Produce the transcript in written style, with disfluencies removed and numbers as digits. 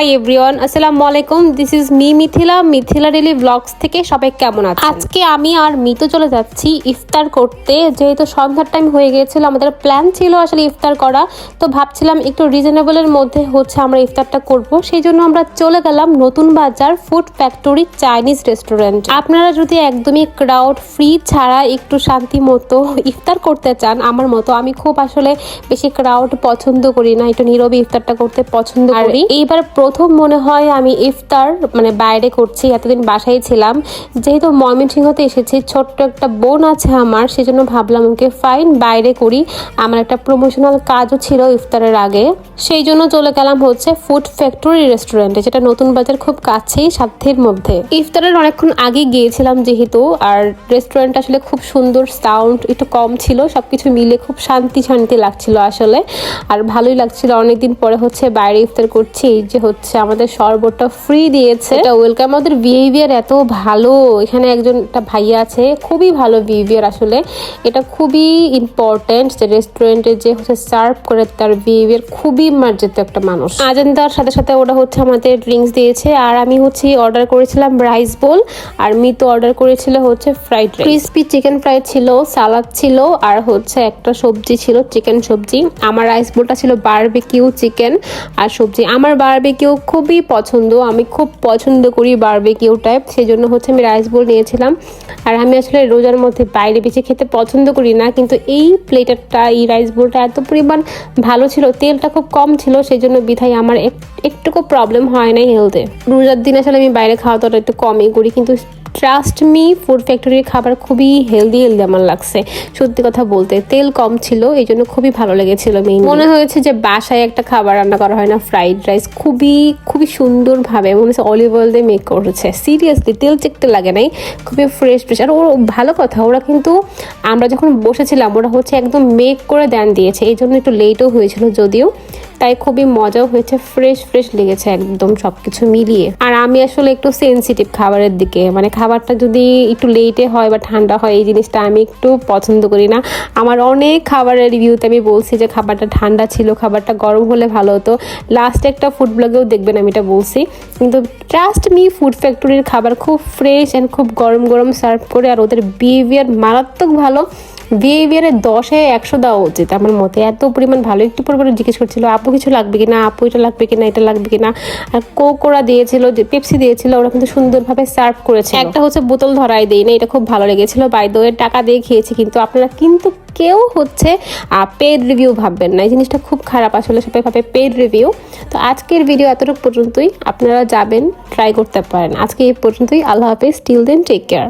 High everyone, আসসালামু আলাইকুম। This is me Mithila daily blogs থেকে সবাই কেমন আছেন? আজকে আমি আর মিতু চলে যাচ্ছি ইফতার করতে। যেহেতু সন্ধ্যার টাইম হয়ে গিয়েছিল, আমাদের প্ল্যান ছিল আসলে ইফতার করা, তো ভাবছিলাম একটু রিজনেবলের মধ্যে আমরা ইফতারটা করব। সেই জন্য আমরা চলে গেলাম নতুন বাজার ফুড ফ্যাক্টরি চাইনিজ রেস্টুরেন্ট। আপনারা যদি একদমই ক্রাউড ফ্রি ছাড়া একটু শান্তি মতো ইফতার করতে চান, আমার মতো, আমি খুব আসলে বেশি ক্রাউড পছন্দ করি না, একটু নীরবে ইফতারটা করতে পছন্দ করি। এইবার প্রথম মনে হয় আমি ইফতার বাইরে করছি, এতদিন বাসায় ছিলাম। যেহেতু ময়মনসিংহতে এসেছি, ছোট্ট একটা বোন আছে আমার, সেজন্য ভাবলাম ওকে ফাইন বাইরে করি। আমার একটা প্রমোশনাল কাজও ছিল ইফতারের আগে, সেই জন্য চলে গেলাম ফুড ফ্যাক্টরি রেস্টুরেন্টে, যেটা নতুন বাজার খুব কাছেই, সাধ্যের মধ্যে। ইফতারের অনেকক্ষণ আগে গিয়েছিলাম যেহেতু, আর রেস্টুরেন্ট আসলে খুব সুন্দর, সাউন্ড একটু কম ছিল, সবকিছু মিলে খুব শান্তি লাগছিল আসলে, আর ভালোই লাগছিল। অনেকদিন পরে বাইরে ইফতার করছি। এই যে আমাদের শরবতটা ফ্রি দিয়েছে, এটা ওয়েলকাম। আমাদের বিহেভিয়ার এত ভালো, এখানে একটা ভাইয়া আছে, খুবই ভালো বিহেভিয়ার। আসলে এটা খুবই ইম্পর্টেন্ট যে রেস্টুরেন্টে যে সার্ভ করে তার বিহেভিয়ার খুবই মার্জিত একটা মানুষ। আজান দেওয়ার সাথে সাথে ওরা আমাদের ড্রিঙ্কস দিয়েছে, আর আমি অর্ডার করেছিলাম রাইস বোল, আর মিতু অর্ডার করেছিল fried rice. Crispy chicken fry ছিল, সালাদ ছিল, আর একটা সবজি ছিল, চিকেন সবজি। আমার রাইস বোলটা ছিল বারবিকিউ চিকেন আর সবজি। আমার বারবিকিউ খুবই পছন্দ, আমি খুব পছন্দ করি বারবিকিউ টাইপ, সেই জন্য আমি রাইস বোল নিয়েছিলাম। আর আমি আসলে রোজার মধ্যে বাইরে বেশি খেতে পছন্দ করি না, কিন্তু এই প্লেটারটা, এই রাইস বোলটা এত পরিমাণ ভালো ছিল, তেলটা খুব কম ছিল, সেই জন্য বিধায় আমার একটুকু প্রবলেম হয় নাই হেলথে। রোজার দিন আসলে আমি বাইরে খাওয়া দাওয়াটা একটু কমই করি, কিন্তু ট্রাস্ট মি, ফুড ফ্যাক্টরির খাবার খুবই হেলদি আমার লাগছে। সত্যি কথা বলতে তেল কম ছিল, এই জন্য খুবই ভালো লেগেছিল। মনে হয়েছে যে বাসায় একটা খাবার রান্না করা হয় না, ফ্রাইড রাইস খুবই সুন্দরভাবে মনে হচ্ছে অলিভ অয়েল দিয়ে মেক করেছে। সিরিয়াসলি তেল চেকতে লাগে নাই, খুবই ফ্রেশ। আর ও ভালো কথা, ওরা কিন্তু আমরা যখন বসেছিলাম ওরা একদম মেক করে দেন দিয়েছে, এই জন্য একটু লেটও হয়েছিল যদিও, তাই খুবই মজাও হয়েছে, ফ্রেশ লেগেছে একদম সবকিছু মিলিয়ে। আর আমি আসলে একটু সেনসিটিভ খাবারের দিকে, খাবারটা যদি একটু লেটে হয় বা ঠান্ডা হয়, এই জিনিসটা আমি একটু পছন্দ করি না। আমার অনেক খাবারের রিভিউতে আমি বলছি যে খাবারটা ঠান্ডা ছিল, খাবারটা গরম হলে ভালো হতো। লাস্ট একটা ফুড ব্লগেও দেখবেন আমি এটা বলছি, কিন্তু ট্রাস্ট মি, ফুড ফ্যাক্টরির খাবার খুব ফ্রেশ অ্যান্ড খুব গরম সার্ভ করে, আর ওদের বিহেভিয়ার মারাত্মক ভালো। বিহেভিয়ারে 10-এ 100 দেওয়া উচিত আমার মতে, এত পরিমাণ ভালো। একটু পরে জিজ্ঞেস করছিল আপু কিছু লাগবে কিনা, আপু এটা লাগবে কিনা, এটা লাগবে কিনা, আর কোক ওরা দিয়েছিল, যে পেপসি দিয়েছিল, ওরা কিন্তু সুন্দরভাবে সার্ভ করেছে। একটা বোতল ধরাই দেই না, এটা খুব ভালো লেগেছিল। বাই দ্য ওয়ে টাকা দিয়ে খেয়েছি, কিন্তু আপনারা কিন্তু কেউ পেড রিভিউ ভাববেন না, এই জিনিসটা খুব খারাপ। আসলে সবাই ভাবে পেড রিভিউ। তো আজকের ভিডিও এতটুকু পর্যন্তই, আপনারা যাবেন, ট্রাই করতে পারেন। আজকে এই পর্যন্তই, আল্লাহ হাফেজ, টিল দেন, টেক কেয়ার।